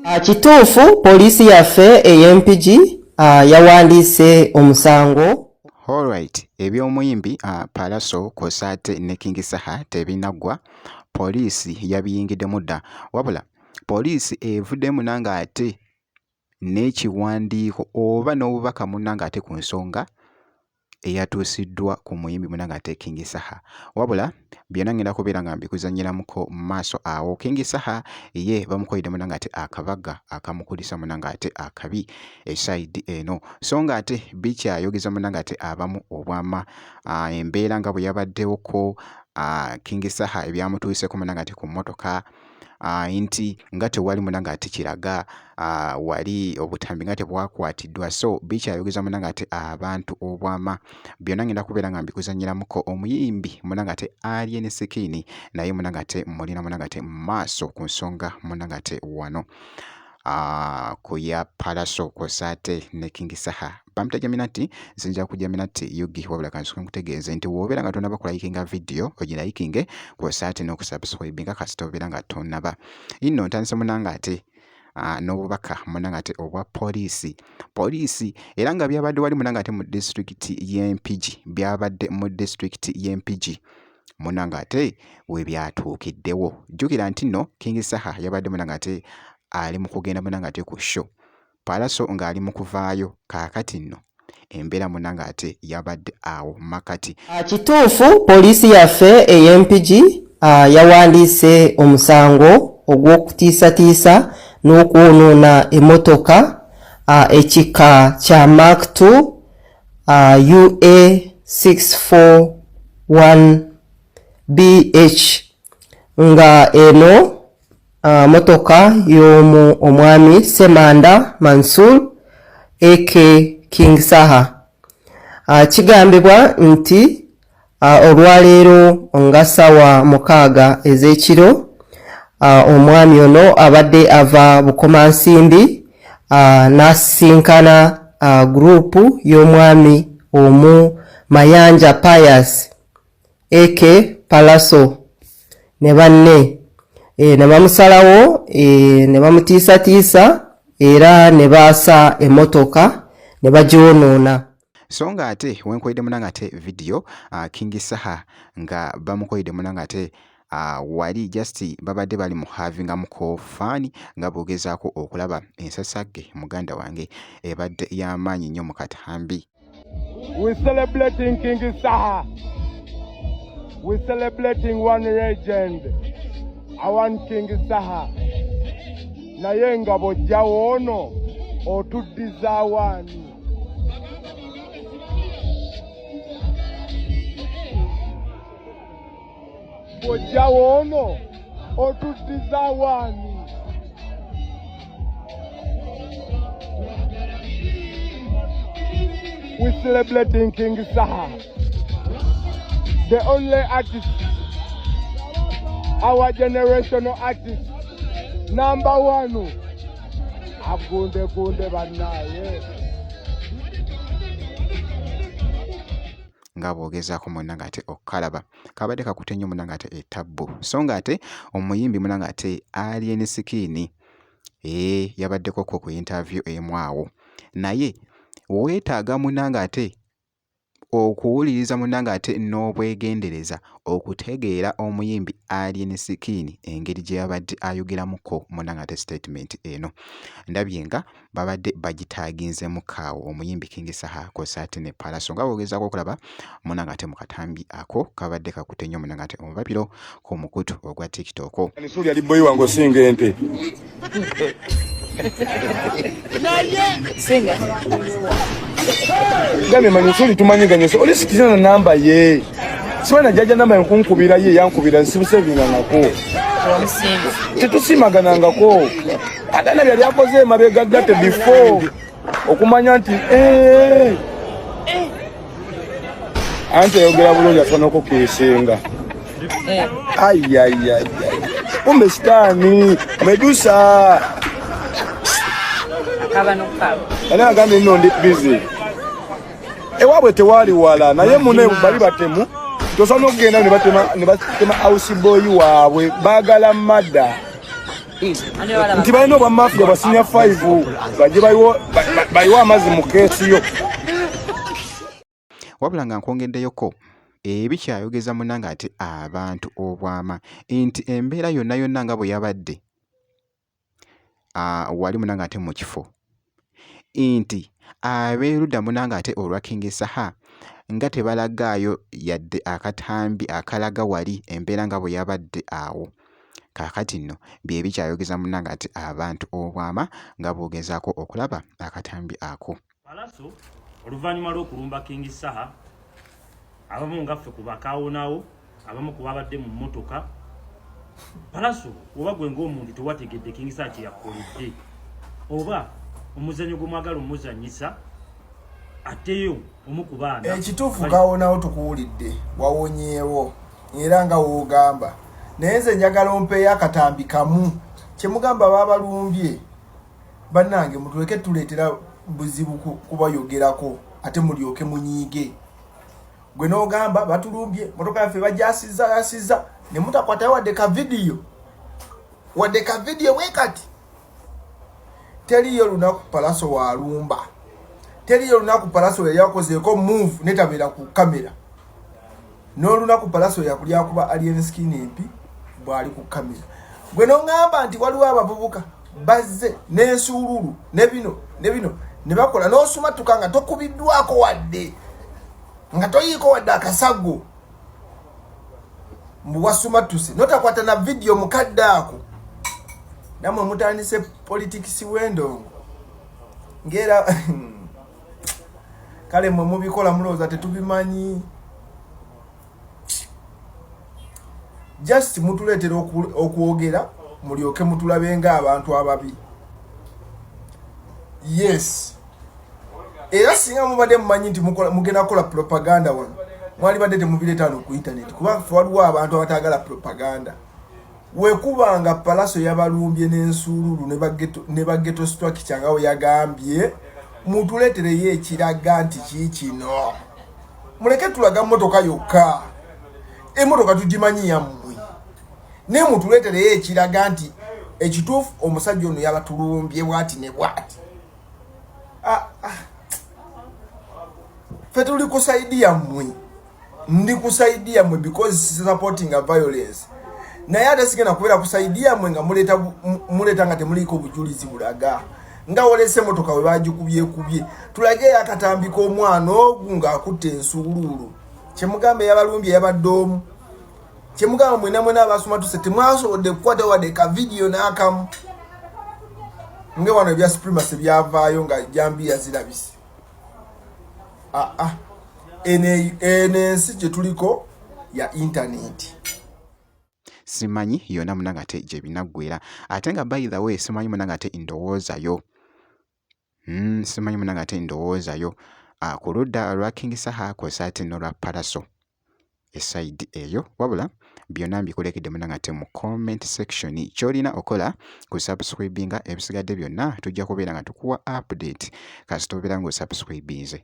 Kituufu poliisi yaffe EMPG yawandiise omusango. Alright, eby'omuyimbi Pallaso Kosaate ne King Saha tebinaggwa, poliisi yabiyingiddemu dda, wabula poliisi evuddemu nanga ate n'ekiwandiiko oba n'obubaka munnanga ate ku nsonga eyatuusiddwa ku muyimbi munnanga ate King Saha, wabula byonna ngenda kubeera nga mbikuzanyiramuko mu maaso awo. King Saha ye bamukoledde munnanga ate akabaga akamukulisa munnanga ate akabi esayidi eno, so nga ate bikyayogeza munnanga ate abamu obwama embeera nga bwe yabaddewoko King Saha ebyamutuuseko munnanga ate ku mmotoka nti nga tewali munnanga ate kiraga wali obutambi nga tebwakwatiddwa, so bikyayogeza munnanga ate abantu obwama. Byonna ngenda kubeera nga mbikuzanyiramuko. Omuyimbi munnanga ate Alien Skin naye munnanga ate mulina munnanga ate mu maaso ku nsonga munnanga ate wano ku ya Pallaso Kosaate ne King Saha. Bamutajamina nti nsinja kujamina nti yugi, wabula kansuke nkutegeeze nti wobeera nga tonaba kulayikinga video ogirayikinge Kosaate n'okusubscribinga kasita obeera nga tonaba. Inno ntandise munnanga ate n'obubaka munnanga ate obwa poliisi era nga byabadde wali munnanga ate mu disitulikiti y'Empigi, byabadde mu disitulikiti y'Empigi munnanga ate we byatuukiddewo. Jjukira nti nno King Saha yabadde munnanga ate ali mu kugenda munnanga ate ku show, Pallaso ng'ali mu kuvaayo. Kaakati nno embeera munnanga ate yabadde awo makati. Kituufu poliisi yaffe EMPG yawandiise omusango ogw'okutiisatiisa n'okwonoona emmotoka ekika kya Mark 2 UA641BH nga eno motoka y'omu omwami Semanda Mansur AK King Saha. Kigambibwa nti olwaleero nga ssaawa 6 ez'ekiro omwami ono abadde ava Bukomansimbi n'asisinkana gurupu y'omwami omu Mayanja Pius AK Pallaso ne banne ne bamusalawo ne bamutiisatiisa era ne baasa emmotoka ne bagyonoona. So nga ate wenkoledde munnanga ate video King Saha nga bamukoledde munnanga ate wali just babadde bali mu havingamuko faani nga boogezaako okulaba ensasagge muganda wange ebadde y'amaanyi nnyo mu katambi. We celebrating King Saha. We celebrating one legend. Awan King Saha. Naye nga bw'ojjawo ono otuddiza awaani. Bw'ojjawo ono otuddiza awaani. We celebrating King Saha, the only artist, our generational artist, number one. Agunde banaye. Nga boogezaako munnanga ate okukalaba kabadde kakute nnyo munnanga ate etabbu, so nga ate omuyimbi munnanga ate Alien Skin yabaddeko ku interview emu awo, naye weetaaga munnanga ate okuwuliriza munnanga ate n'obwegendereza okutegeera omuyimbi Alien Skin engeri gye yabadde ayogeramuko munnanga ate statement eno. Ndabye nga babadde bagitaaginzemu kaawo omuyimbi King Saha Kosaate ne Pallaso nga boogezaako okulaba munnanga ate mu katambi ako kabadde kakute nnyo munnanga ate omubabiro ku mukutu ogwa TikTok. Nisuli ali boyi wange osinga ente. Singa. Gane Manisuli tumanyiganye so oli sikizana namba ye. Siwana jaja namba yankunkubira ye yankubira nsibusevinga nako. Tetusimaganangako. Atana byali akoze mabega gate before okumanya nti ante yogera bulungi afana ko kesenga. Ay. Kumbe stani Medusa. Ana agambye nno ndi busy. Ewabwe tewali wala naye mune bali batemu tosano kugenda ne batema house boy waabwe bagala madda nti balina obwa mafia bwa senior 5 bajje bayiwa amazzi mu keesi yo. Wabula nga nkwongeddeyoko ebikyayogeza munnange ate abantu obwama nti embeera yonna yonna nga bwe yabadde wali munnange ate mu kifo nti abeerudda munnange ate olwa King Saha nga tebalagaayo yadde akatambi akalaga wali embeera nga bwe yabadde awo. Kaakati nno bye bikyayogeza munnange ate abantu obwama nga boogezaako okulaba akatambi ako. Palaso oluvannyuma lw'okulumba King Saha abamu ngaffe ku bakaawonawo abamu ku babadde mu mmotoka. Palaso oba gwe ng'omuntu tewategedde King Saha kye yakoledde oba omuzannyo gwe mwagala omuzannyisa ateyo omu ku baana ekituufu kaawonawo tukuwulidde wawonyeewo era nga woogamba naye nze njagala ompeeyo akatambi kamu kyemugamba baabalumbye bannange mutuleke tuleetera buzibu kubayogerako ate mulyoke munyiige. Gwe n'ogamba batulumbye motoka yaffe bajasiza ne mutakwatayo wadde ka vidiyo bwe kati. Teriyo lunaku Palaso walumba, teriyo lunaku Palaso yali yakozeeko move netabeera ku kamera, n'olunaku Palaso yakulya kuba alien skin empi bwali ku kamera. Gwe n'ongamba nti waliwo abavubuka bazze n'ensuululu ne bino ne bakola n'osumatuka nga tokubiddwako wadde nga toyiiko wadde akasago mbu wasumatuse notakwata na vidiyo mukadde ako. Namwe mutandise politikisi w'endongo ngera kale mwe mubikola mulowooza tetubimanyi. Just mutuleetera okwogera mulyoke mutulabe ng'abantu ababi. Yes, era singa mubadde mumanyi nti mugenda kukola propaganda wano mwali badde temubireetano ku internet kuba waliwo abantu abataagala propaganda. Wekubanga Palaso yabalumbye n'ensuululu ne baggeto structure nga we yagambye mutuleetereyo ekiraga nti kiikino. Muleke tulaga mmotoka yokka, emmotoka tugimanyi yammwe, naye mutuleetereyo ekiraga nti ekituufu omusajja ono yabatulumbye bwati ne bwati. Ffe tuli kusaidi yammwe, ndi kusaidi yammwe because supporting a violence. Naye ate sigenda kubeera kusaidia yammwe nga muleta nga temuliiko bujulizi bulaga nga wolese motoka we bagikubyekubye. Tulage akatambi k'omwana ogu ng'akutte ensuululu. Kyemugamba yabalumbye yabadde omu. Kyemugamba mwena abasumatuse temwasobodde kukwata wadde ka vidiyo n'akamu. Nge wano ebya supremacy byavaayo nga jambiya zirabise. Ensi gye tuliko ya internet. Simanyi yonna munnange ate gye binaggwera ate nga by the way simanyi munnange ate ndowoozayo simanyi munnange ate ndowoozayo ku ludda lwa King Saha kw'ossa ate n'olwa Palaso esayidi eyo. Wabula byonna mbikulekedde munnange ate mu comment section. Ky'olina okola ku subscribinga, ebisigadde byonna tujja kubeera nga tukuwa update kasita obeera ng'osubscribinze.